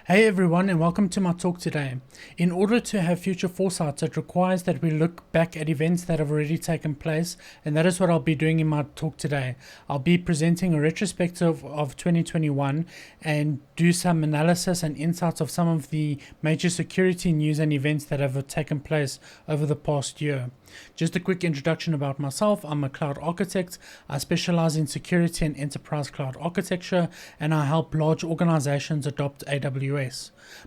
Hey everyone, and welcome to my talk today. In order to have future foresight, it requires that we look back at events that have already taken place, and that is what I'll be doing in my talk today. I'll be presenting a retrospective of 2021 and do some analysis and insights of some of the major security news and events that have taken place over the past year. Just a quick introduction about myself. I'm a cloud architect. I specialize in security and enterprise cloud architecture, and I help large organizations adopt AWS.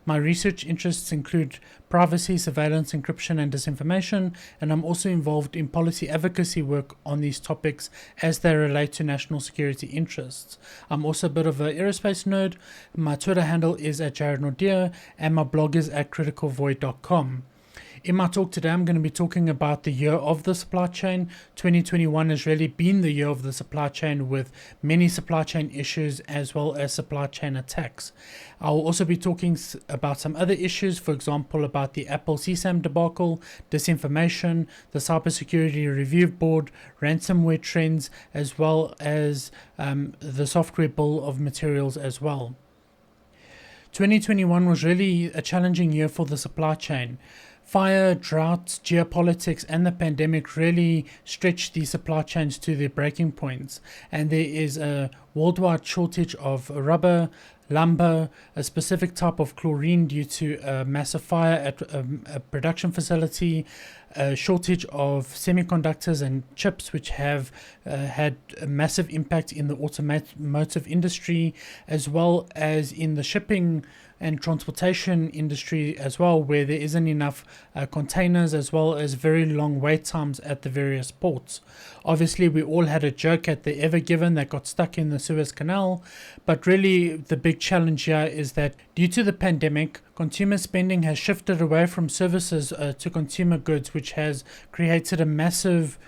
My research interests include privacy, surveillance, encryption, and disinformation, and I'm also involved in policy advocacy work on these topics as they relate to national security interests. I'm also a bit of an aerospace nerd. My Twitter handle is @JaredNaude, and my blog is @criticalvoid.com. In my talk today, I'm going to be talking about the year of the supply chain. 2021 has really been the year of the supply chain, with many supply chain issues as well as supply chain attacks. I'll also be talking about some other issues, for example, about the Apple CSAM debacle, disinformation, the Cybersecurity Review Board, ransomware trends, as well as the software bill of materials as well. 2021 was really a challenging year for the supply chain. Fire, drought, geopolitics, and the pandemic really stretched these supply chains to their breaking points, and there is a worldwide shortage of rubber, lumber, a specific type of chlorine due to a massive fire at a production facility, a shortage of semiconductors and chips, which have had a massive impact in the automotive industry, as well as in the shipping and transportation industry as well, where there isn't enough containers, as well as very long wait times at the various ports. Obviously, we all had a joke at the Ever Given that got stuck in the Suez Canal, but really the big challenge here is that due to the pandemic, consumer spending has shifted away from services to consumer goods, which has created a massive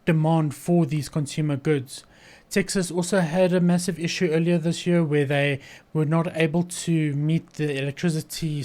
demand for these consumer goods. Texas also had a massive issue earlier this year where they were not able to meet the electricity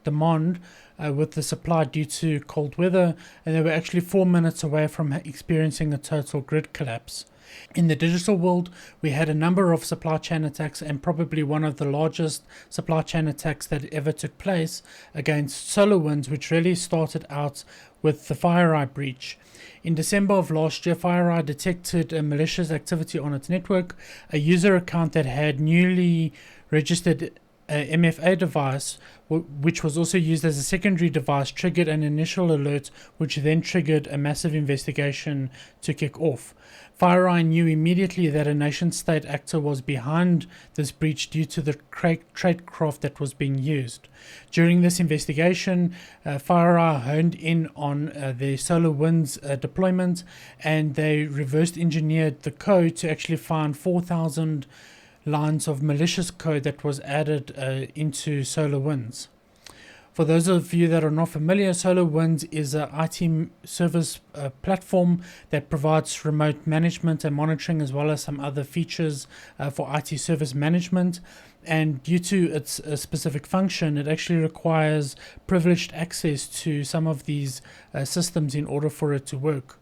demand with the supply due to cold weather, and they were actually 4 minutes away from experiencing a total grid collapse. In the digital world, we had a number of supply chain attacks, and probably one of the largest supply chain attacks that ever took place against SolarWinds, which really started out with the FIREEYE breach. In December of last year, FIREEYE detected a malicious activity on its network. A user account that had newly registered a MFA device, which was also used as a secondary device, triggered an initial alert, which then triggered a massive investigation to kick off. FIREEYE knew immediately that a nation-state actor was behind this breach due to the tradecraft that was being used. During this investigation, FIREEYE honed in on the SolarWinds deployment, and they reversed engineered the code to actually find 4,000 lines of malicious code that was added into SolarWinds. For those of you that are not familiar, SolarWinds is an IT service platform that provides remote management and monitoring, as well as some other features for IT service management. And due to its specific function, it actually requires privileged access to some of these systems in order for it to work.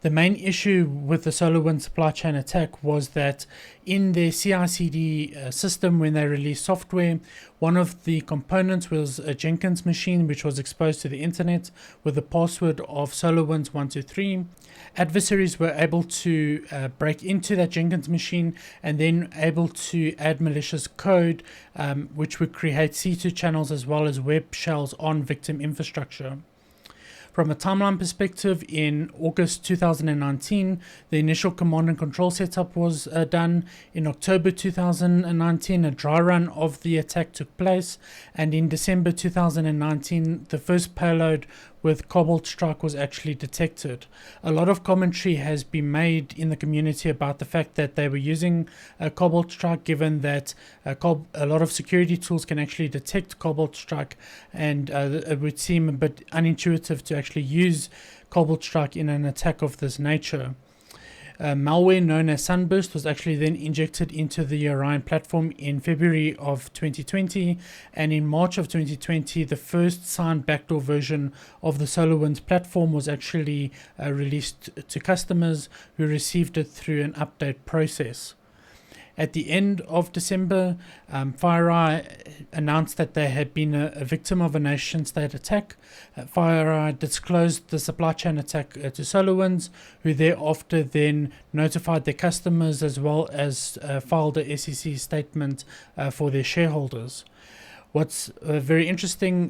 The main issue with the SolarWinds supply chain attack was that in their CI/CD system, when they released software, one of the components was a Jenkins machine, which was exposed to the internet with the password of SolarWinds 123. Adversaries were able to break into that Jenkins machine and then able to add malicious code, which would create C2 channels as well as web shells on victim infrastructure. From a timeline perspective, in August 2019, the initial command and control setup was done. In October 2019, a dry run of the attack took place, and in December 2019, the first payload with Cobalt Strike was actually detected. A lot of commentary has been made in the community about the fact that they were using Cobalt Strike, given that a lot of security tools can actually detect Cobalt Strike, and it would seem a bit unintuitive to actually use Cobalt Strike in an attack of this nature. Malware known as Sunburst was actually then injected into the Orion platform in February of 2020, and in March of 2020, the first signed backdoor version of the SolarWinds platform was actually released to customers who received it through an update process. At the end of December, FIREEYE announced that they had been a victim of a nation-state attack. FIREEYE disclosed the supply chain attack to SolarWinds, who thereafter then notified their customers as well as filed a SEC statement for their shareholders. What's very interesting,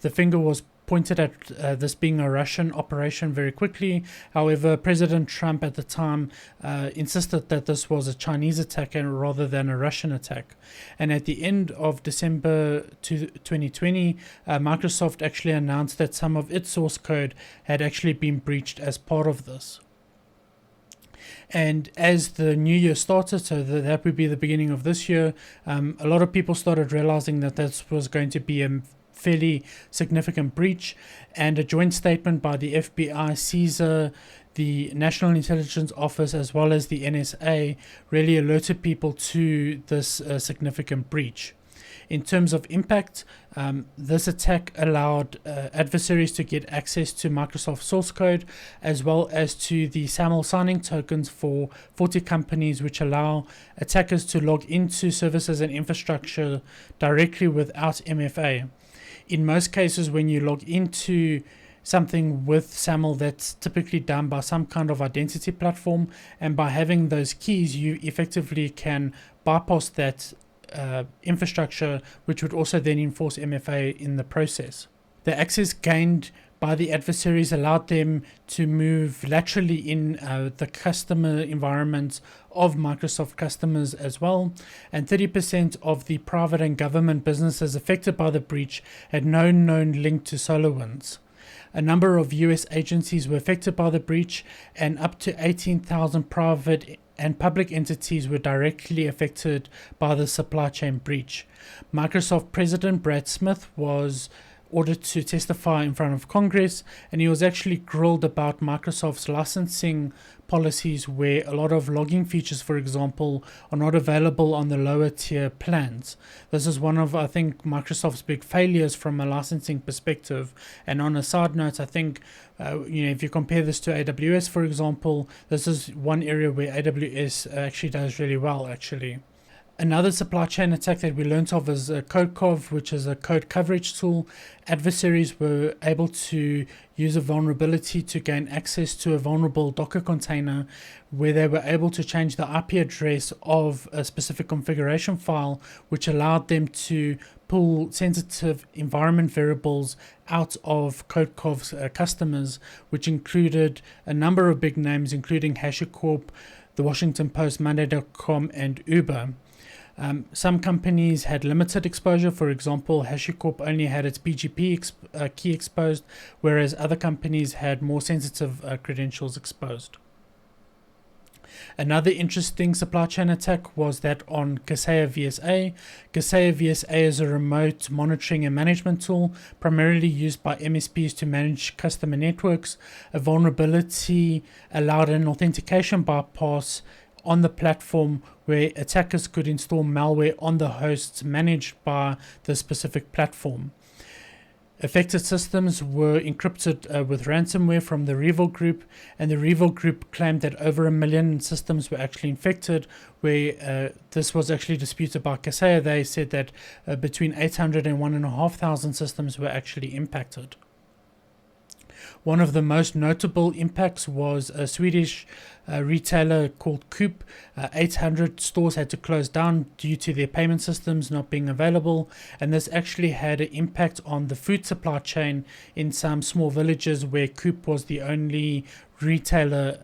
the finger was pointed at this being a Russian operation very quickly. However, President Trump at the time insisted that this was a Chinese attack rather than a Russian attack. And at the end of December 2020, Microsoft actually announced that some of its source code had actually been breached as part of this. And as the new year started, so that would be the beginning of this year, a lot of people started realizing that this was going to be a fairly significant breach, and a joint statement by the FBI, CSAM, the National Intelligence Office, as well as the NSA really alerted people to this significant breach. In terms of impact, this attack allowed adversaries to get access to Microsoft source code as well as to the SAML signing tokens for 40 companies, which allow attackers to log into services and infrastructure directly without MFA. In most cases, when you log into something with SAML, that's typically done by some kind of identity platform, and by having those keys, you effectively can bypass that infrastructure, which would also then enforce MFA in the process. The access gained by the adversaries allowed them to move laterally in the customer environments of Microsoft customers as well, and 30% of the private and government businesses affected by the breach had no known link to SolarWinds. A number of US agencies were affected by the breach, and up to 18,000 private and public entities were directly affected by the supply chain breach. Microsoft President Brad Smith was ordered to testify in front of Congress, and he was actually grilled about Microsoft's licensing policies, where a lot of logging features, for example, are not available on the lower tier plans. This is one of, I think, Microsoft's big failures from a licensing perspective. And on a side note, I think if you compare this to AWS, for example, this is one area where AWS actually does really well, actually. Another supply chain attack that we learned of is Codecov, which is a code coverage tool. Adversaries were able to use a vulnerability to gain access to a vulnerable Docker container, where they were able to change the IP address of a specific configuration file, which allowed them to pull sensitive environment variables out of Codecov's customers, which included a number of big names, including HashiCorp, The Washington Post, Monday.com, and Uber. Some companies had limited exposure. For example, HashiCorp only had its BGP key exposed, whereas other companies had more sensitive credentials exposed. Another interesting supply chain attack was that on Kaseya VSA. Kaseya VSA is a remote monitoring and management tool primarily used by MSPs to manage customer networks. A vulnerability allowed an authentication bypass on the platform, where attackers could install malware on the hosts managed by the specific platform. Affected systems were encrypted with ransomware from the REvil group, and the REvil group claimed that over 1 million systems were actually infected, where this was actually disputed by Kaseya. They said that between 800 and 1,500 systems were actually impacted. One of the most notable impacts was a Swedish retailer called Coop. 800 stores had to close down due to their payment systems not being available, and this actually had an impact on the food supply chain in some small villages where Coop was the only retailer,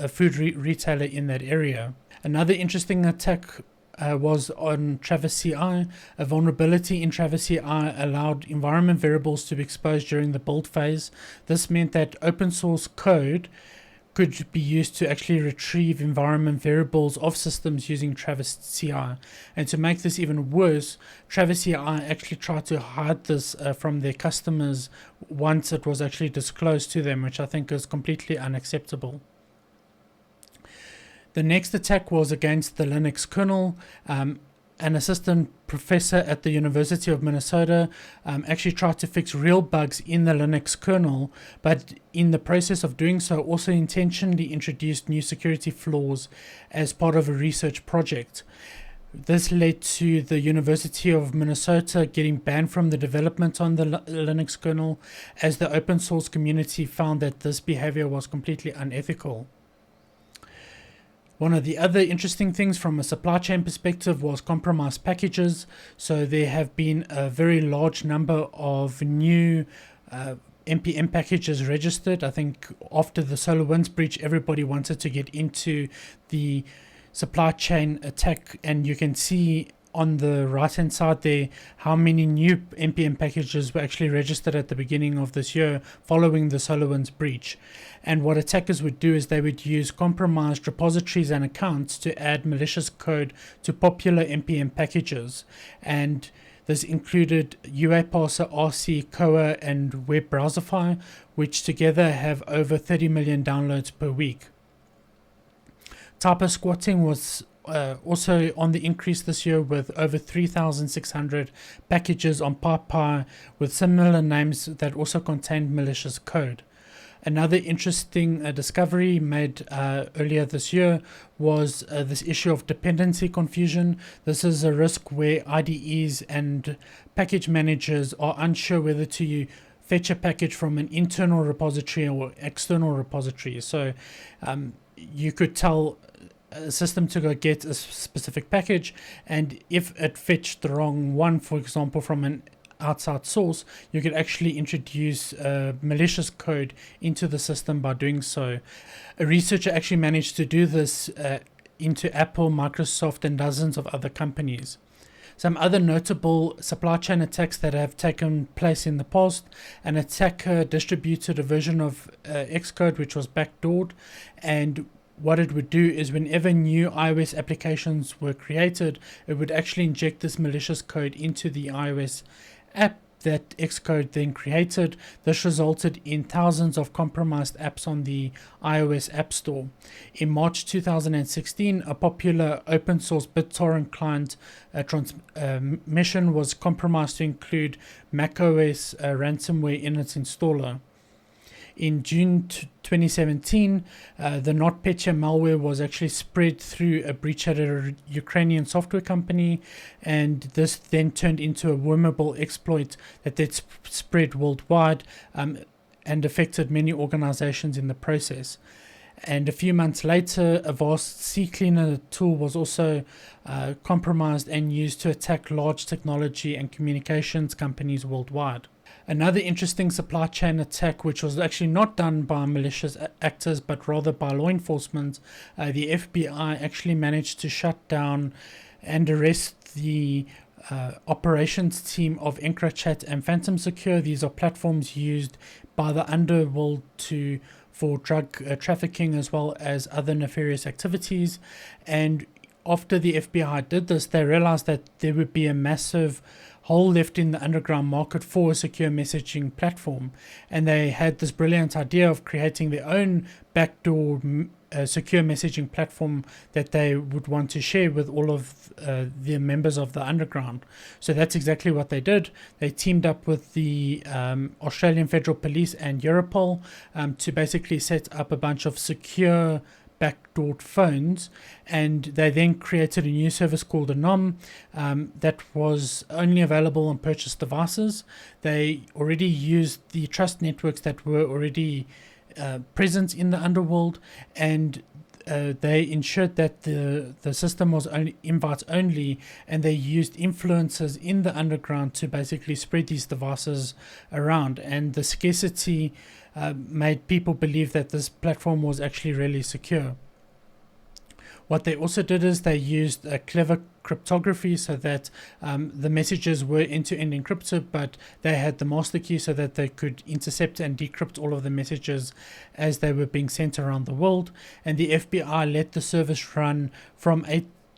food retailer in that area. Another interesting attack was on Travis CI. A vulnerability in Travis CI allowed environment variables to be exposed during the build phase. This meant that open source code could be used to actually retrieve environment variables of systems using Travis CI. And to make this even worse, Travis CI actually tried to hide this from their customers once it was actually disclosed to them, which I think is completely unacceptable. The next attack was against the Linux kernel. an assistant professor at the University of Minnesota actually tried to fix real bugs in the Linux kernel, but in the process of doing so also intentionally introduced new security flaws as part of a research project. This led to the University of Minnesota getting banned from the development on the Linux kernel, as the open source community found that this behavior was completely unethical. One of the other interesting things from a supply chain perspective was compromised packages. So there have been a very large number of new NPM packages registered. I think after the SolarWinds breach, everybody wanted to get into the supply chain attack, and you can see on the right hand side there how many new NPM packages were actually registered at the beginning of this year following the SolarWinds breach. And what attackers would do is they would use compromised repositories and accounts to add malicious code to popular NPM packages, and this included UAParser, RC, Koa, and Web Browserify, which together have over 30 million downloads per week. Typo squatting was also on the increase this year, with over 3,600 packages on PyPy with similar names that also contained malicious code. Another interesting discovery made earlier this year was this issue of dependency confusion. This is a risk where IDEs and package managers are unsure whether to fetch a package from an internal repository or external repository. So you could tell a system to go get a specific package, and if it fetched the wrong one, for example from an outside source, you could actually introduce malicious code into the system by doing so. A researcher actually managed to do this into Apple, Microsoft, and dozens of other companies. Some other notable supply chain attacks that have taken place in the past: an attacker distributed a version of Xcode which was backdoored, and what it would do is whenever new iOS applications were created, it would actually inject this malicious code into the iOS app that Xcode then created. This resulted in thousands of compromised apps on the iOS App Store. In March 2016, a popular open source BitTorrent client transmission was compromised to include macOS ransomware in its installer. In June 2017, the NotPetya malware was actually spread through a breach at a Ukrainian software company, and this then turned into a wormable exploit that then spread worldwide and affected many organizations in the process. And a few months later, a vast CCleaner tool was also compromised and used to attack large technology and communications companies worldwide. Another interesting supply chain attack, which was actually not done by malicious actors but rather by law enforcement, the FBI actually managed to shut down and arrest the operations team of EncroChat and Phantom Secure. These are platforms used by the underworld for drug trafficking as well as other nefarious activities. And after the FBI did this, they realized that there would be a massive hole left in the underground market for a secure messaging platform, and they had this brilliant idea of creating their own backdoor secure messaging platform that they would want to share with all of the members of the underground. So that's exactly what they did. They teamed up with the Australian Federal Police and Europol to basically set up a bunch of secure backdoored phones, and they then created a new service called ANOM that was only available on purchased devices. They already used the trust networks that were already present in the underworld, and they ensured that the system was only invites only, and they used influencers in the underground to basically spread these devices around, and the scarcity made people believe that this platform was actually really secure. What they also did is they used a clever cryptography so that the messages were end-to-end encrypted, but they had the master key so that they could intercept and decrypt all of the messages as they were being sent around the world. And the FBI let the service run from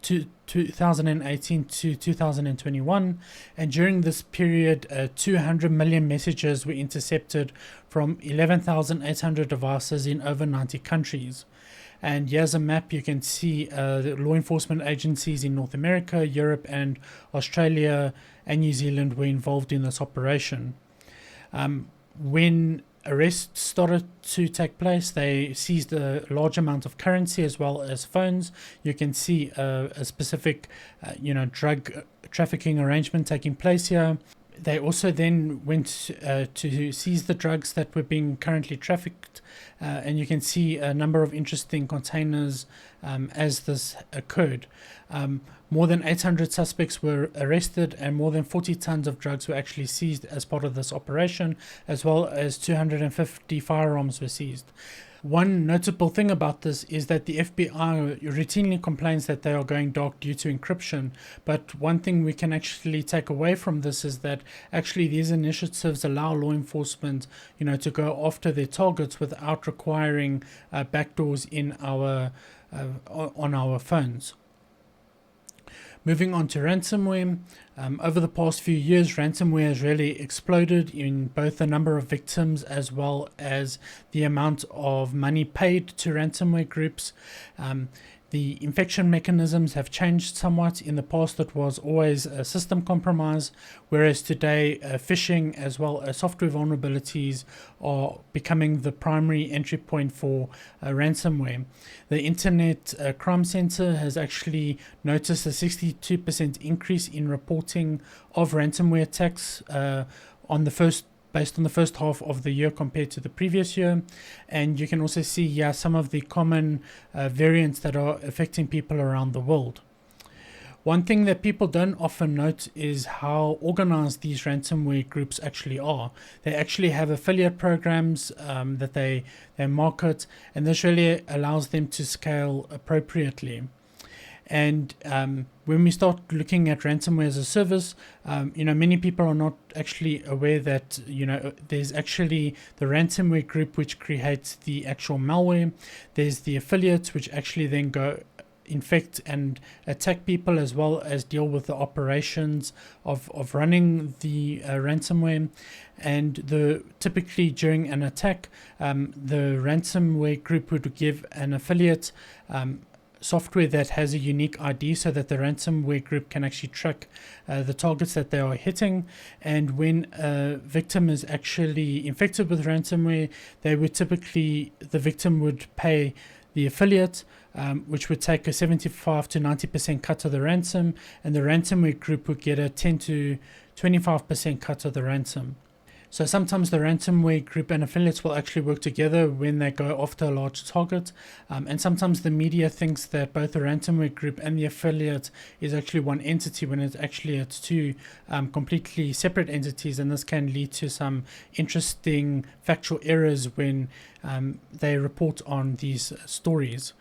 2018 to 2021, and during this period 200 million messages were intercepted from 11,800 devices in over 90 countries. And here's a map. You can see the law enforcement agencies in North America, Europe, and Australia and New Zealand were involved in this operation. When arrests started to take place, they seized a large amount of currency as well as phones. You can see a specific, drug trafficking arrangement taking place here. They also then went to seize the drugs that were being currently trafficked, and you can see a number of interesting containers as this occurred. More than 800 suspects were arrested, and more than 40 tons of drugs were actually seized as part of this operation, as well as 250 firearms were seized. One notable thing about this is that the FBI routinely complains that they are going dark due to encryption, but one thing we can actually take away from this is that actually these initiatives allow law enforcement, to go after their targets without requiring backdoors in on our phones. Moving on to ransomware. Over the past few years, ransomware has really exploded in both the number of victims as well as the amount of money paid to ransomware groups. The infection mechanisms have changed somewhat. In the past, it was always a system compromise, whereas today, phishing as well as software vulnerabilities are becoming the primary entry point for ransomware. The Internet Crime Center has actually noticed a 62% increase in reporting of ransomware attacks based on the first half of the year compared to the previous year. And you can also see some of the common variants that are affecting people around the world. One thing that people don't often note is how organized these ransomware groups actually are. They actually have affiliate programs that they market, and this really allows them to scale appropriately. And when we start looking at ransomware as a service, many people are not actually aware that, there's actually the ransomware group which creates the actual malware. There's the affiliates which actually then go infect and attack people, as well as deal with the operations of running the ransomware. And typically during an attack, the ransomware group would give an affiliate software that has a unique ID so that the ransomware group can actually track the targets that they are hitting. And when a victim is actually infected with ransomware, the victim would pay the affiliate, which would take a 75 to 90% cut of the ransom, and the ransomware group would get a 10 to 25% cut of the ransom. So sometimes the ransomware group and affiliates will actually work together when they go after a large target. And sometimes the media thinks that both the ransomware group and the affiliate is actually one entity, when it's two completely separate entities. And this can lead to some interesting factual errors when they report on these stories.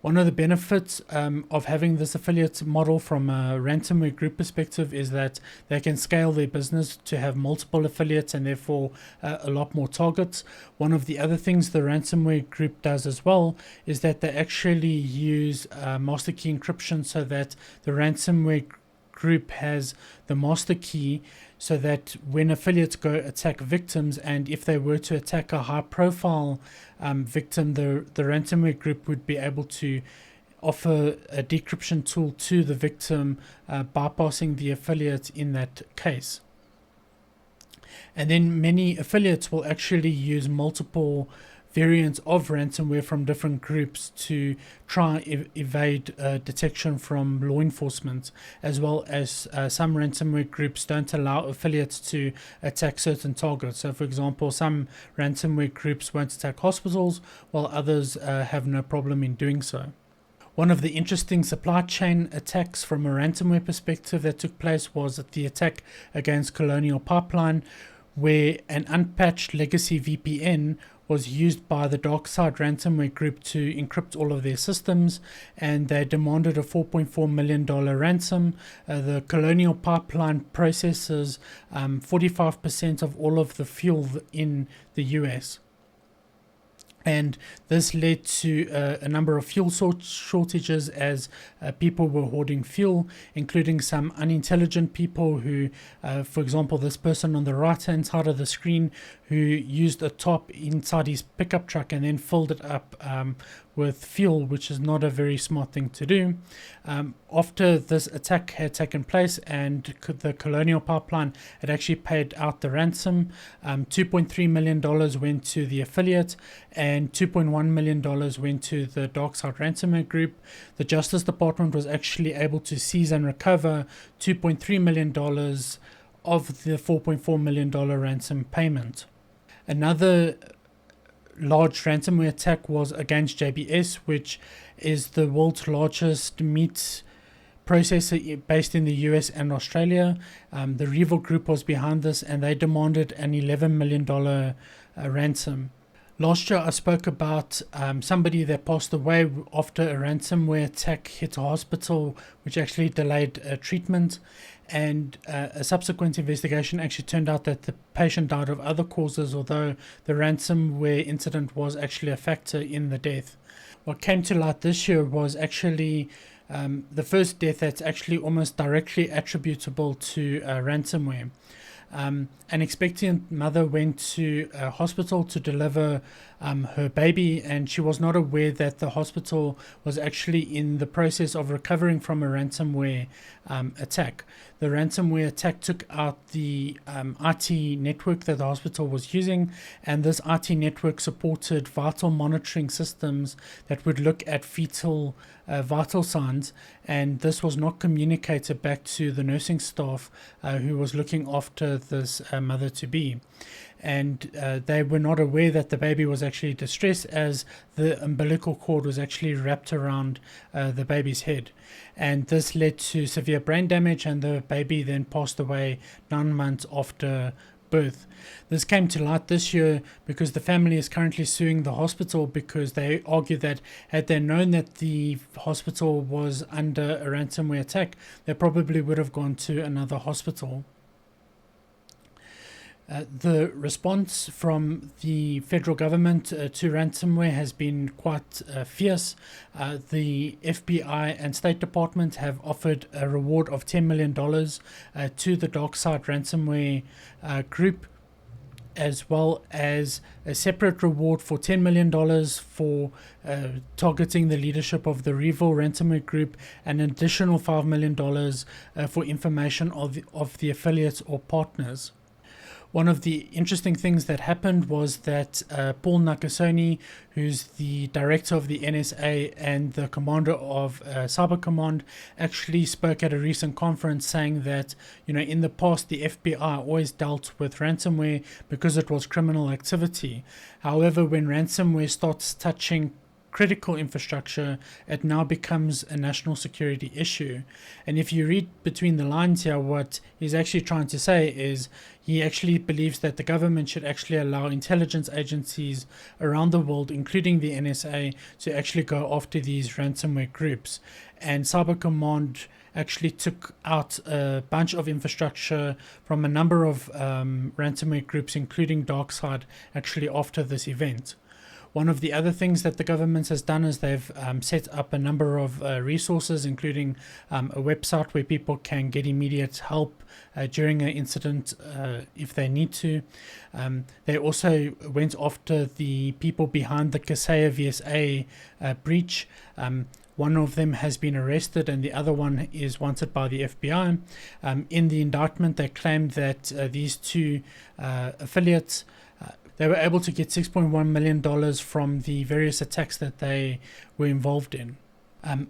One of the benefits of having this affiliate model from a ransomware group perspective is that they can scale their business to have multiple affiliates and therefore a lot more targets. One of the other things the ransomware group does as well is that they actually use master key encryption, so that the ransomware group has the master key, so that when affiliates go attack victims, and if they were to attack a high profile victim, the ransomware group would be able to offer a decryption tool to the victim, bypassing the affiliate in that case. And then many affiliates will actually use multiple variants of ransomware from different groups to try evade detection from law enforcement, as well as some ransomware groups don't allow affiliates to attack certain targets. So for example, some ransomware groups won't attack hospitals, while others have no problem in doing so. One of the interesting supply chain attacks from a ransomware perspective that took place was the attack against Colonial Pipeline, where an unpatched legacy VPN was used by the DarkSide ransomware group to encrypt all of their systems, and they demanded a $4.4 million ransom. The Colonial Pipeline processes 45% of all of the fuel in the US. And this led to a number of fuel shortages as people were hoarding fuel, including some unintelligent people who, for example, this person on the right-hand side of the screen who used a top inside his pickup truck and then filled it up with fuel, which is not a very smart thing to do. After this attack had taken place and the Colonial pipeline had actually paid out the ransom, $2.3 million went to the affiliate and $2.1 million went to the DarkSide ransomware group. The Justice Department was actually able to seize and recover $2.3 million of the $4.4 million ransom payment. Another large ransomware attack was against JBS, which is the world's largest meat processor based in the US and Australia. The Revil Group was behind this, and they demanded an $11 million ransom. Last year I spoke about somebody that passed away after a ransomware attack hit a hospital, which actually delayed treatment, and a subsequent investigation actually turned out that the patient died of other causes, although the ransomware incident was actually a factor in the death. What came to light this year was actually the first death that's actually almost directly attributable to ransomware. An expectant mother went to a hospital to deliver her baby, and she was not aware that the hospital was actually in the process of recovering from a ransomware attack. The ransomware attack took out the IT network that the hospital was using, and this IT network supported vital monitoring systems that would look at fetal vital signs, and this was not communicated back to the nursing staff who was looking after this mother-to-be. And they were not aware that the baby was actually distressed, as the umbilical cord was actually wrapped around the baby's head. And this led to severe brain damage, and the baby then passed away 9 months after birth. This came to light this year because the family is currently suing the hospital, because they argue that had they known that the hospital was under a ransomware attack, they probably would have gone to another hospital. The response from the federal government to ransomware has been quite fierce. The FBI and State Department have offered a reward of $10 million to the DarkSide ransomware group, as well as a separate reward for $10 million for targeting the leadership of the Revil ransomware group, and an additional $5 million for information of the affiliates or partners. One of the interesting things that happened was that Paul Nakasone, who's the director of the NSA and the commander of Cyber Command, actually spoke at a recent conference saying that, in the past the FBI always dealt with ransomware because it was criminal activity. However, when ransomware starts touching critical infrastructure, it now becomes a national security issue. And if you read between the lines here, what he's actually trying to say is he actually believes that the government should actually allow intelligence agencies around the world, including the NSA, to actually go after these ransomware groups. And Cyber Command actually took out a bunch of infrastructure from a number of ransomware groups, including DarkSide, actually after this event. One of the other things that the government has done is they've set up a number of resources, including a website where people can get immediate help during an incident if they need to. They also went after the people behind the Kaseya VSA breach. One of them has been arrested and the other one is wanted by the FBI. In the indictment, they claimed that these two affiliates, they were able to get $6.1 million from the various attacks that they were involved in.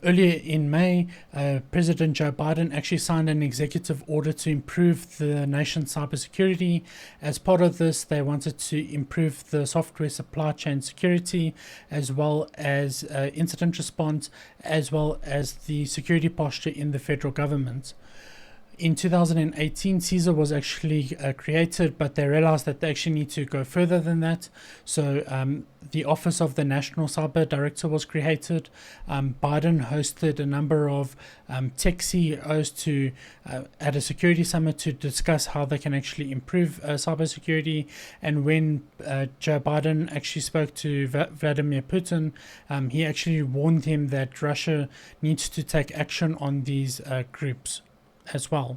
Earlier in May, President Joe Biden actually signed an executive order to improve the nation's cybersecurity. As part of this, they wanted to improve the software supply chain security, as well as incident response, as well as the security posture in the federal government. In 2018, CSAM was actually created, but they realized that they actually need to go further than that. So the Office of the National Cyber Director was created. Biden hosted a number of tech CEOs at a security summit to discuss how they can actually improve cybersecurity. And when Joe Biden actually spoke to Vladimir Putin, he actually warned him that Russia needs to take action on these groups as well.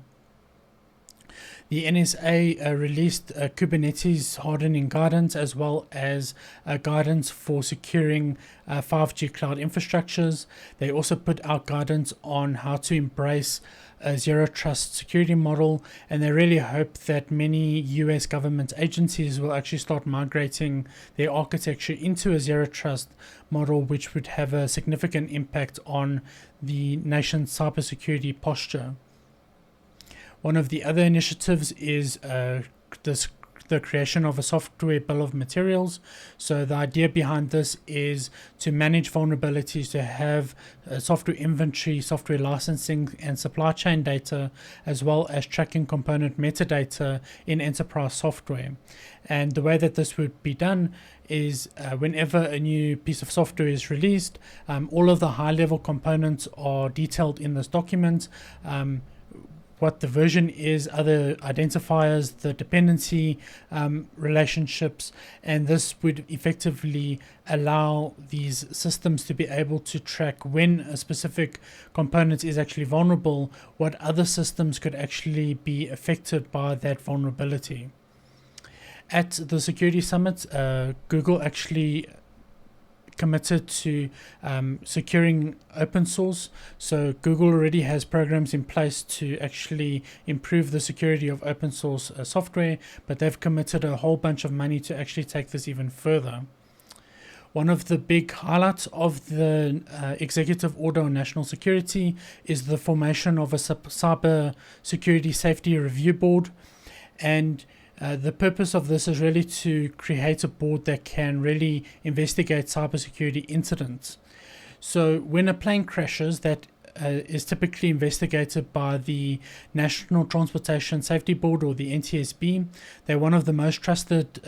The NSA released Kubernetes hardening guidance, as well as guidance for securing 5G cloud infrastructures. They also put out guidance on how to embrace a zero trust security model, and they really hope that many US government agencies will actually start migrating their architecture into a zero trust model, which would have a significant impact on the nation's cybersecurity posture. One of the other initiatives is the creation of a software bill of materials. So the idea behind this is to manage vulnerabilities, to have software inventory, software licensing, and supply chain data, as well as tracking component metadata in enterprise software. And the way that this would be done is whenever a new piece of software is released, all of the high-level components are detailed in this document. What the version is, other identifiers, the dependency relationships, and this would effectively allow these systems to be able to track when a specific component is actually vulnerable, what other systems could actually be affected by that vulnerability. At the Security Summit, Google actually committed to securing open source. So Google already has programs in place to actually improve the security of open source software, but they've committed a whole bunch of money to actually take this even further. One of the big highlights of the executive order on national security is the formation of a cyber security safety review board, and the purpose of this is really to create a board that can really investigate cybersecurity incidents. So when a plane crashes, that is typically investigated by the National Transportation Safety Board, or the NTSB. They're one of the most trusted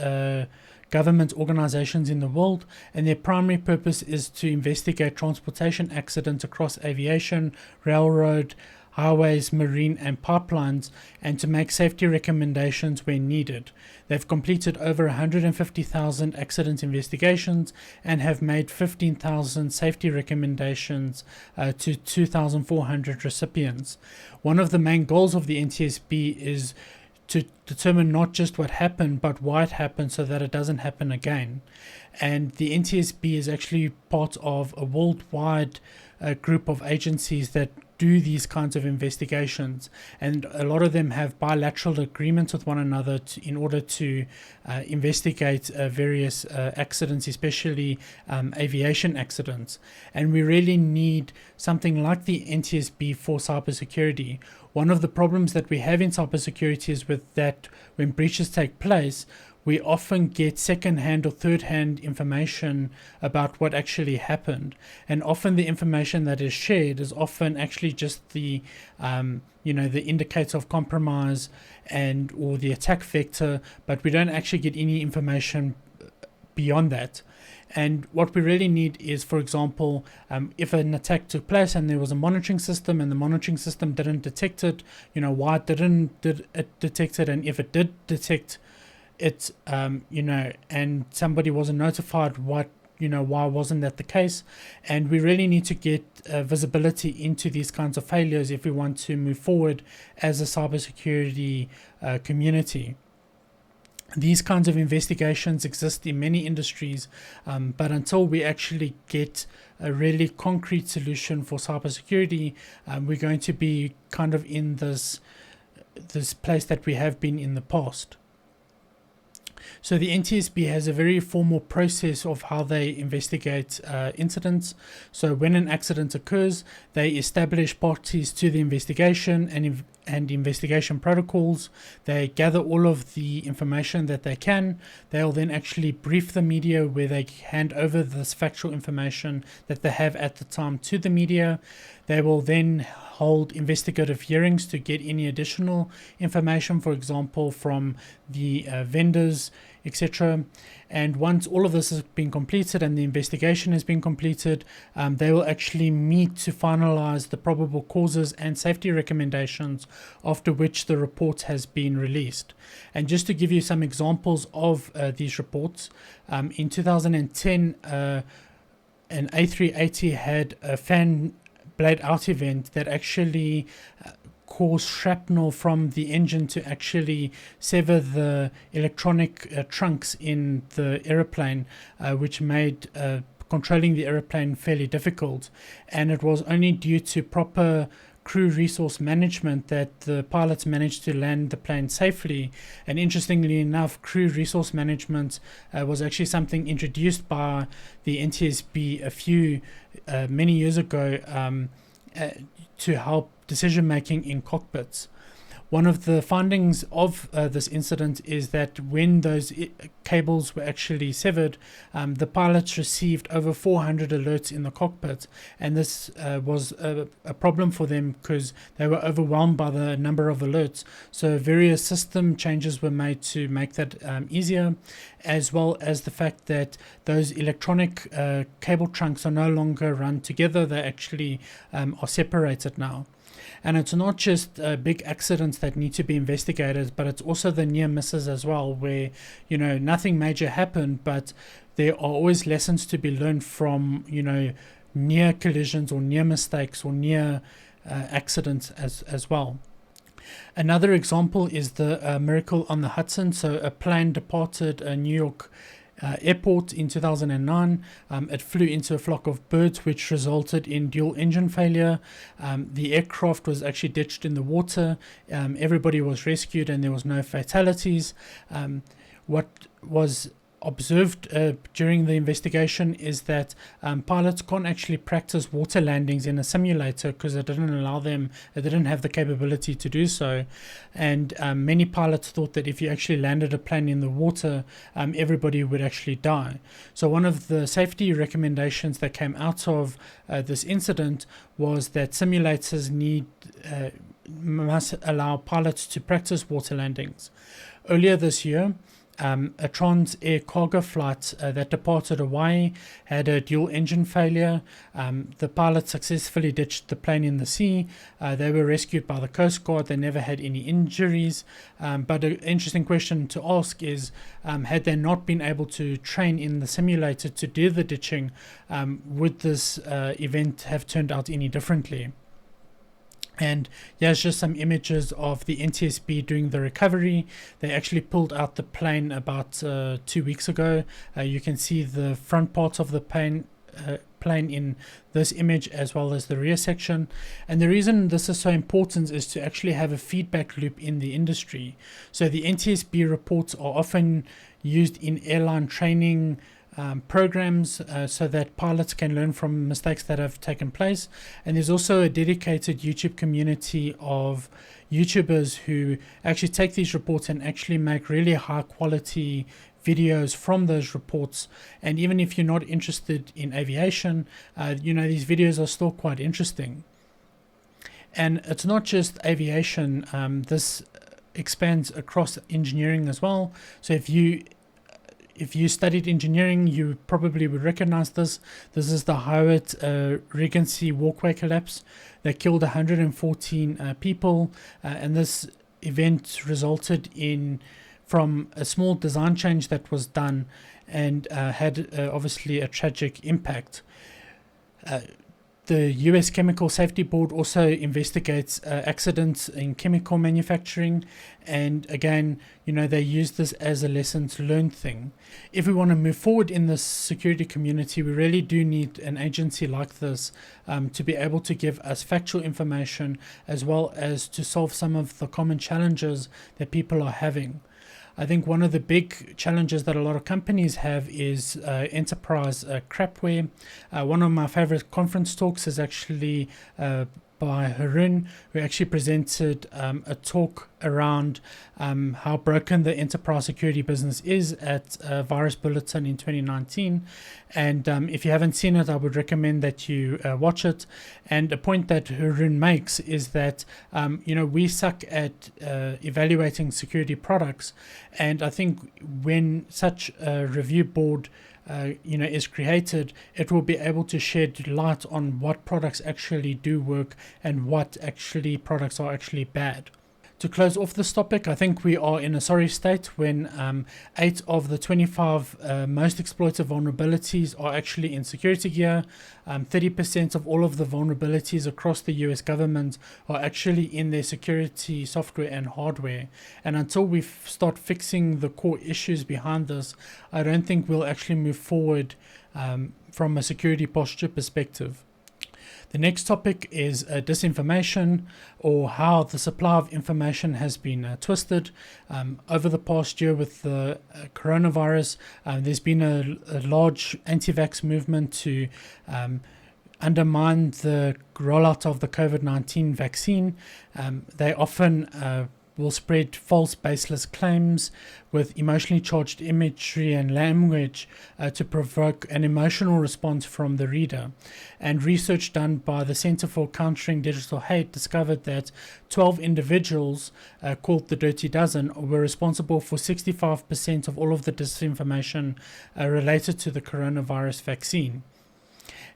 government organizations in the world, and their primary purpose is to investigate transportation accidents across aviation, railroad, highways, marine, and pipelines, and to make safety recommendations where needed. They've completed over 150,000 accident investigations and have made 15,000 safety recommendations to 2,400 recipients. One of the main goals of the NTSB is to determine not just what happened, but why it happened so that it doesn't happen again. And the NTSB is actually part of a worldwide group of agencies that do these kinds of investigations, and a lot of them have bilateral agreements with one another in order to investigate various accidents, especially aviation accidents. And we really need something like the NTSB for cybersecurity. One of the problems that we have in cybersecurity is with that when breaches take place, we often get second-hand or third-hand information about what actually happened, and often the information that is shared is often actually just the the indicator of compromise and or the attack vector, but we don't actually get any information beyond that. And what we really need is, for example, if an attack took place and there was a monitoring system and the monitoring system didn't detect it, why did it detect it, and if it did detect it, and somebody wasn't notified, why wasn't that the case? And we really need to get visibility into these kinds of failures if we want to move forward as a cybersecurity community. These kinds of investigations exist in many industries, but until we actually get a really concrete solution for cybersecurity, we're going to be kind of in this place that we have been in the past. So the NTSB has a very formal process of how they investigate incidents. So when an accident occurs, they establish parties to the investigation and investigation protocols. They gather all of the information that they can. They'll then actually brief the media, where they hand over this factual information that they have at the time to the media. They will then hold investigative hearings to get any additional information, for example, from the vendors, etc. And once all of this has been completed and the investigation has been completed, they will actually meet to finalize the probable causes and safety recommendations, after which the report has been released. And just to give you some examples of these reports, in 2010, an A380 had a fan blade out event that actually cause shrapnel from the engine to actually sever the electronic trunks in the aeroplane, which made controlling the aeroplane fairly difficult. And it was only due to proper crew resource management that the pilots managed to land the plane safely. And interestingly enough, crew resource management was actually something introduced by the NTSB many years ago to help decision making in cockpits. One of the findings of this incident is that when those cables were actually severed, the pilots received over 400 alerts in the cockpit, and this was a problem for them because they were overwhelmed by the number of alerts. So various system changes were made to make that easier, as well as the fact that those electronic cable trunks are no longer run together. They actually are separated now. And it's not just big accidents that need to be investigated, but it's also the near misses as well, where, you know, nothing major happened, but there are always lessons to be learned from, you know, near collisions or near mistakes or near accidents as well. Another example is the miracle on the Hudson. So a plane departed New York airport in 2009. It flew into a flock of birds, which resulted in dual engine failure. The aircraft was actually ditched in the water. Everybody was rescued and there was no fatalities. What was observed during the investigation is that pilots can't actually practice water landings in a simulator because it didn't allow them, it didn't have the capability to do so. And many pilots thought that if you actually landed a plane in the water, everybody would actually die. So one of the safety recommendations that came out of this incident was that simulators must allow pilots to practice water landings. Earlier this year, a Trans-Air cargo flight that departed Hawaii had a dual engine failure. The pilot successfully ditched the plane in the sea. They were rescued by the Coast Guard. They never had any injuries. But an interesting question to ask is, had they not been able to train in the simulator to do the ditching, would this event have turned out any differently? And here's just some images of the NTSB doing the recovery. They actually pulled out the plane about 2 weeks ago. You can see the front parts of the plane in this image, as well as the rear section. And the reason this is so important is to actually have a feedback loop in the industry. So the NTSB reports are often used in airline training programs so that pilots can learn from mistakes that have taken place. And there's also a dedicated YouTube community of YouTubers who actually take these reports and actually make really high quality videos from those reports. And even if you're not interested in aviation, these videos are still quite interesting. And it's not just aviation, this expands across engineering as well. So if you studied engineering, you probably would recognize this. This is the Howard Regency walkway collapse that killed 114 people. And this event resulted from a small design change that was done and had obviously a tragic impact. The US Chemical Safety Board also investigates accidents in chemical manufacturing, and again, they use this as a lessons learned thing. If we want to move forward in this security community, we really do need an agency like this to be able to give us factual information, as well as to solve some of the common challenges that people are having. I think one of the big challenges that a lot of companies have is enterprise CRAPWARE. One of my favorite conference talks is actually by Harun, who actually presented a talk around how broken the enterprise security business is at Virus Bulletin in 2019. And if you haven't seen it, I would recommend that you watch it. And a point that Harun makes is that, we suck at evaluating security products. And I think when such a review board is created, it will be able to shed light on what products actually do work and what actually products are actually bad. To close off this topic, I think we are in a sorry state when 8 of the 25 most exploited vulnerabilities are actually in security gear. 30% of all of the vulnerabilities across the US government are actually in their security software and hardware. And until we start fixing the core issues behind this, I don't think we'll actually move forward from a security posture perspective. The next topic is disinformation, or how the supply of information has been twisted. Over the past year with the coronavirus, there's been a large anti-vax movement to undermine the rollout of the COVID-19 vaccine. They often will spread false, baseless claims with emotionally charged imagery and language to provoke an emotional response from the reader. And research done by the Center for Countering Digital Hate discovered that 12 individuals called the Dirty Dozen were responsible for 65% of all of the disinformation related to the coronavirus vaccine.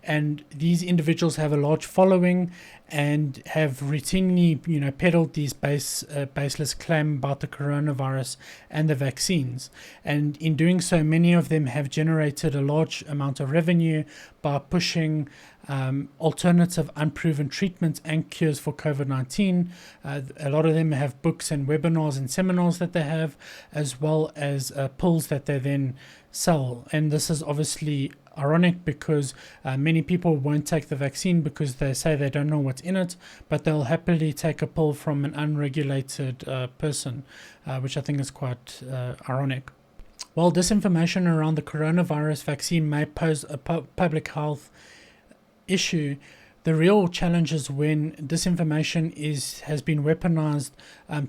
And these individuals have a large following and have routinely, peddled these baseless claims about the coronavirus and the vaccines. And in doing so, many of them have generated a large amount of revenue by pushing alternative unproven treatments and cures for COVID-19. A lot of them have books and webinars and seminars that they have, as well as pills that they then sell. And this is obviously ironic because many people won't take the vaccine because they say they don't know what's in it, but they'll happily take a pill from an unregulated person, which I think is quite ironic. While disinformation around the coronavirus vaccine may pose a public health issue, the real challenge is when disinformation has been weaponized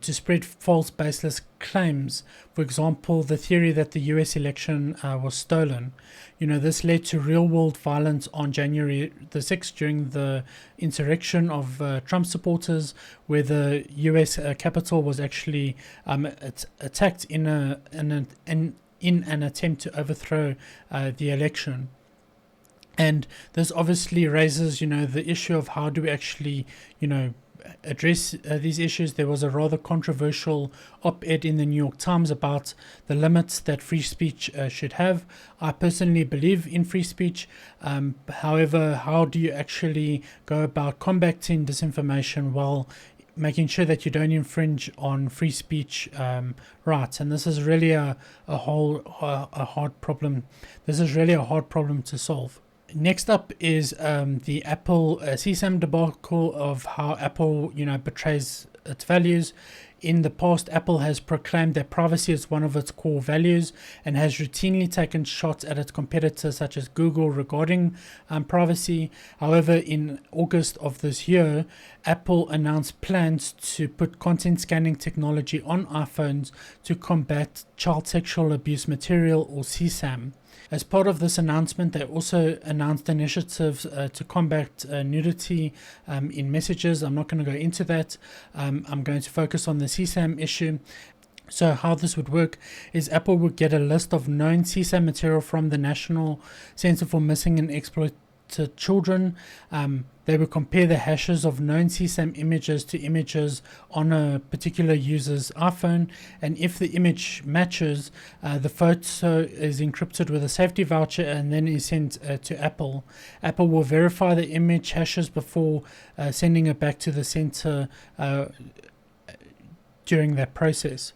to spread false, baseless claims. For example, the theory that the US election was stolen. This led to real-world violence on January the 6th during the insurrection of Trump supporters, where the US Capitol was actually attacked in an attempt to overthrow the election. And this obviously raises, the issue of how do we actually, address these issues. There was a rather controversial op-ed in the New York Times about the limits that free speech should have. I personally believe in free speech. However, how do you actually go about combating disinformation while making sure that you don't infringe on free speech rights? And this is really a hard problem. This is really a hard problem to solve. Next up is the Apple CSAM debacle of how Apple, betrays its values. In the past, Apple has proclaimed that privacy is one of its core values and has routinely taken shots at its competitors such as Google regarding privacy. However, in August of this year, Apple announced plans to put content scanning technology on iPhones to combat child sexual abuse material, or CSAM. As part of this announcement, they also announced initiatives to combat nudity in messages. I'm not going to go into that. I'm going to focus on the CSAM issue. So how this would work is Apple would get a list of known CSAM material from the National Center for Missing and Exploited Children. They would compare the hashes of known CSAM images to images on a particular user's iPhone, and if the image matches, the photo is encrypted with a safety voucher and then is sent to Apple. Apple will verify the image hashes before sending it back to the center during that process.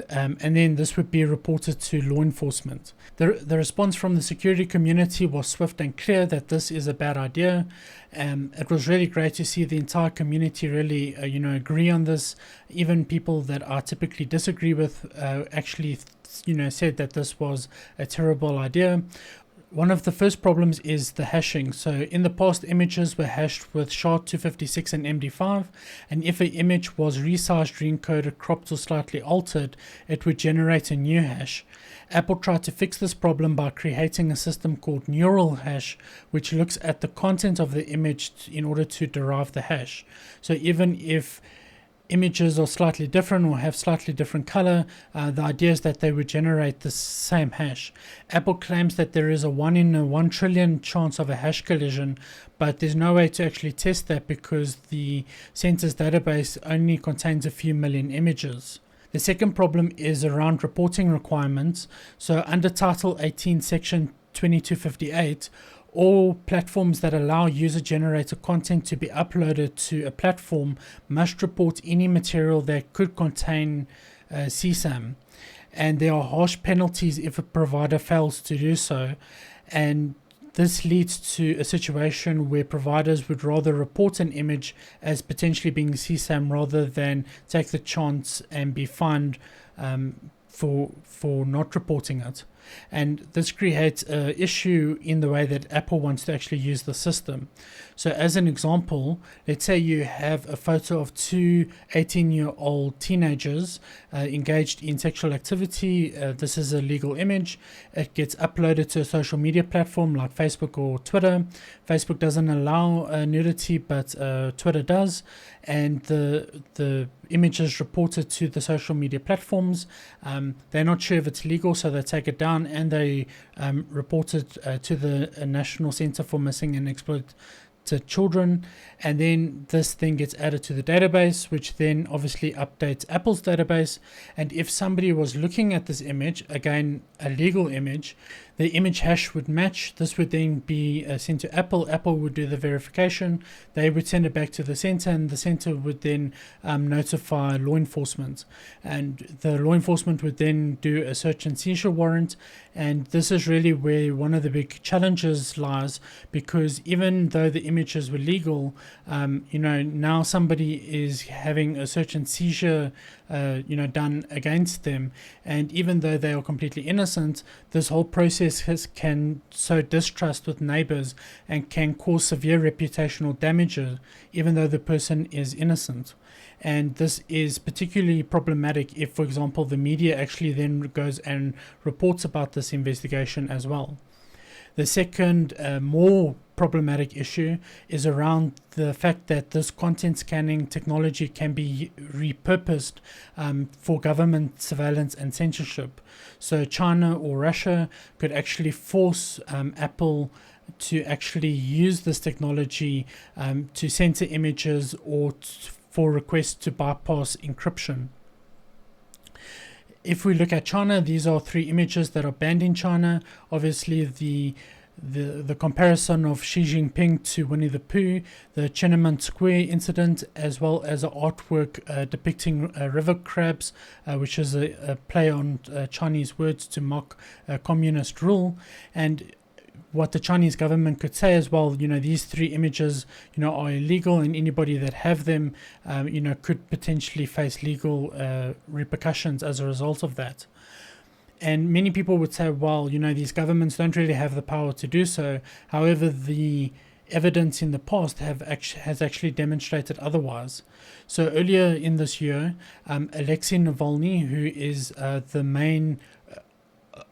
And then this would be reported to law enforcement. The response from the security community was swift and clear that this is a bad idea. It was really great to see the entire community really, agree on this. Even people that I typically disagree with actually, said that this was a terrible idea. One of the first problems is the hashing. So in the past, images were hashed with SHA-256 and MD5, and if an image was resized, re-encoded, cropped, or slightly altered, it would generate a new hash. Apple tried to fix this problem by creating a system called neural hash, which looks at the content of the image in order to derive the hash. So even if images are slightly different or have slightly different color, the idea is that they would generate the same hash. Apple claims that there is a 1 in a 1 trillion chance of a hash collision, but there's no way to actually test that because the census database only contains a few million images. The second problem is around reporting requirements. So under Title 18, Section 2258, all platforms that allow user-generated content to be uploaded to a platform must report any material that could contain CSAM. And there are harsh penalties if a provider fails to do so. And this leads to a situation where providers would rather report an image as potentially being CSAM rather than take the chance and be fined for not reporting it. And this creates an issue in the way that Apple wants to actually use the system. So as an example, let's say you have a photo of two 18-year-old teenagers engaged in sexual activity. This is a legal image. It gets uploaded to a social media platform like Facebook or Twitter. Facebook doesn't allow nudity, but Twitter does. And the image is reported to the social media platforms. They're not sure if it's legal, so they take it down and they report it to the National Center for Missing and Exploited Children, and then this thing gets added to the database, which then obviously updates Apple's database. And if somebody was looking at this image, again a legal image, the image hash would match. This would then be sent to Apple. Apple would do the verification. They would send it back to the center, and the center would then notify law enforcement. And the law enforcement would then do a search and seizure warrant. And this is really where one of the big challenges lies, because even though the images were legal, now somebody is having a search and seizure done against them, and even though they are completely innocent, this whole process can sow distrust with neighbors and can cause severe reputational damage even though the person is innocent. And this is particularly problematic if, for example, the media actually then goes and reports about this investigation as well. The second, more problematic issue is around the fact that this content scanning technology can be repurposed for government surveillance and censorship. So China or Russia could actually force Apple to actually use this technology to censor images or for requests to bypass encryption. If we look at China, these are 3 images that are banned in China. Obviously, the comparison of Xi Jinping to Winnie the Pooh, the Tiananmen Square incident, as well as an artwork depicting river crabs, which is a play on Chinese words to mock communist rule. And what the Chinese government could say as well, these 3 images, are illegal, and anybody that have them, could potentially face legal repercussions as a result of that. And many people would say, well, these governments don't really have the power to do so. However, the evidence in the past has actually demonstrated otherwise. So earlier in this year, Alexei Navalny, who is the main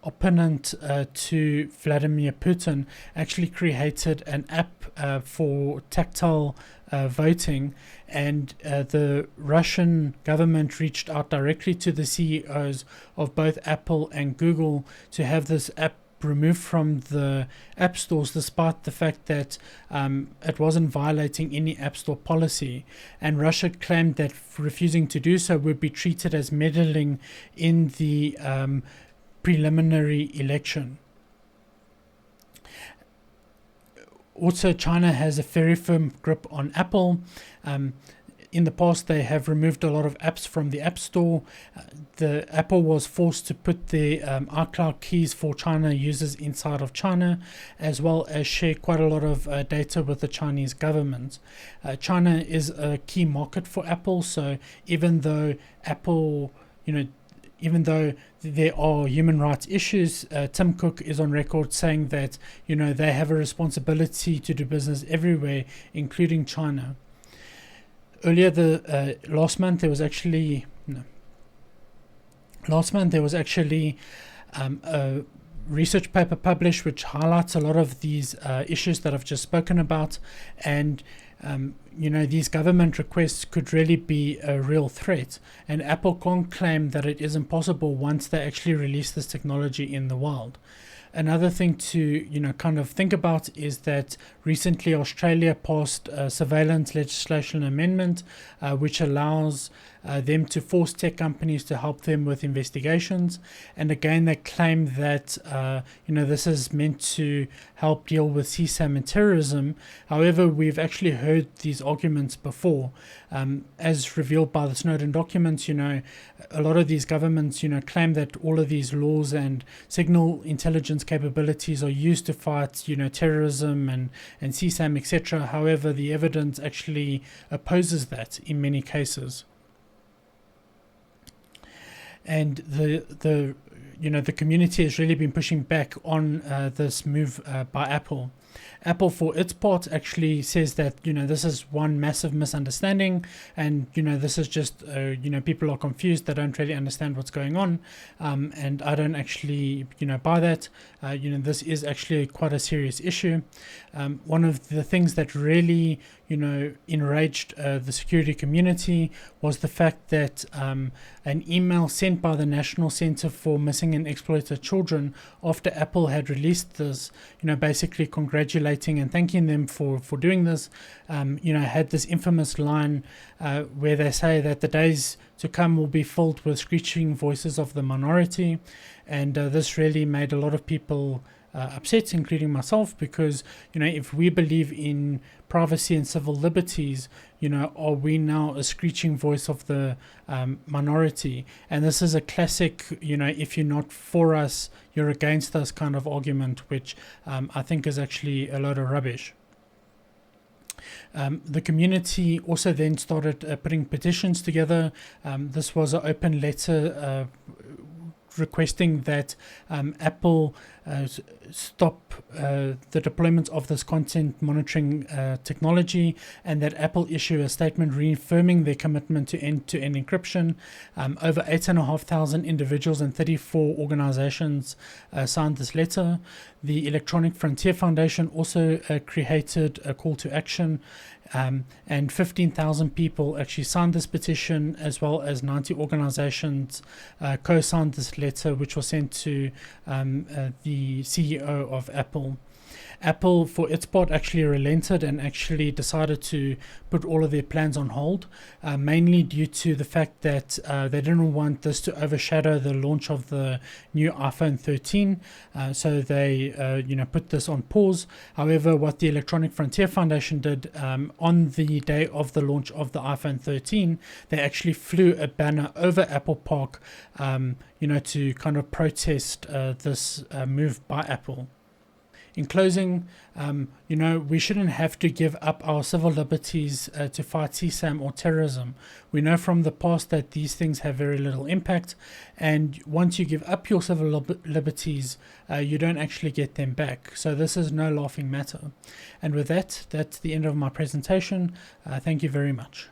opponent to Vladimir Putin, actually created an app for tactile voting, and the Russian government reached out directly to the CEOs of both Apple and Google to have this app removed from the app stores, despite the fact that it wasn't violating any app store policy. And Russia claimed that refusing to do so would be treated as meddling in the preliminary election. Also, China has a very firm grip on Apple. In the past, they have removed a lot of apps from the App Store. The Apple was forced to put the iCloud keys for China users inside of China, as well as share quite a lot of data with the Chinese government. China is a key market for Apple, so even though Apple, even though there are human rights issues, Tim Cook is on record saying that, they have a responsibility to do business everywhere, including China. Earlier, last month, there was actually a research paper published which highlights a lot of these issues that I've just spoken about, and these government requests could really be a real threat, and Apple can't claim that it isn't possible once they actually release this technology in the wild. Another thing to kind of think about is that recently Australia passed a surveillance legislation amendment which allows them to force tech companies to help them with investigations, and again they claim that this is meant to help deal with CSAM and terrorism. However, we've actually heard these arguments before, as revealed by the Snowden documents. A lot of these governments claim that all of these laws and signal intelligence capabilities are used to fight terrorism and CSAM, etc. However, the evidence actually opposes that in many cases. And the community has really been pushing back on this move by Apple. Apple, for its part, actually says that this is one massive misunderstanding, and this is just people are confused, they don't really understand what's going on, and I don't actually buy that. This is actually quite a serious issue. One of the things that really enraged the security community was the fact that an email sent by the National Center for Missing and Exploited Children after Apple had released this, basically congratulating and thanking them for doing this, had this infamous line where they say that the days to come will be filled with screeching voices of the minority, and this really made a lot of people upset, including myself, because if we believe in privacy and civil liberties, are we now a screeching voice of the minority? And this is a classic if you're not for us, you're against us kind of argument, which I think is actually a load of rubbish. The community also then started putting petitions together. This was an open letter requesting that Apple stop the deployment of this content monitoring technology, and that Apple issue a statement reaffirming their commitment to end-to-end encryption. Over 8,500 individuals and 34 organizations signed this letter. The Electronic Frontier Foundation also created a call to action, and 15,000 people actually signed this petition, as well as 90 organizations co-signed this letter, which was sent to the CEO of Apple. Apple, for its part, actually relented and actually decided to put all of their plans on hold, mainly due to the fact that they didn't want this to overshadow the launch of the new iPhone 13. So they, put this on pause. However, what the Electronic Frontier Foundation did on the day of the launch of the iPhone 13, they actually flew a banner over Apple Park, to kind of protest this move by Apple. In closing, we shouldn't have to give up our civil liberties to fight CSAM or terrorism. We know from the past that these things have very little impact, and once you give up your civil liberties, you don't actually get them back. So this is no laughing matter. And with that, that's the end of my presentation. Thank you very much.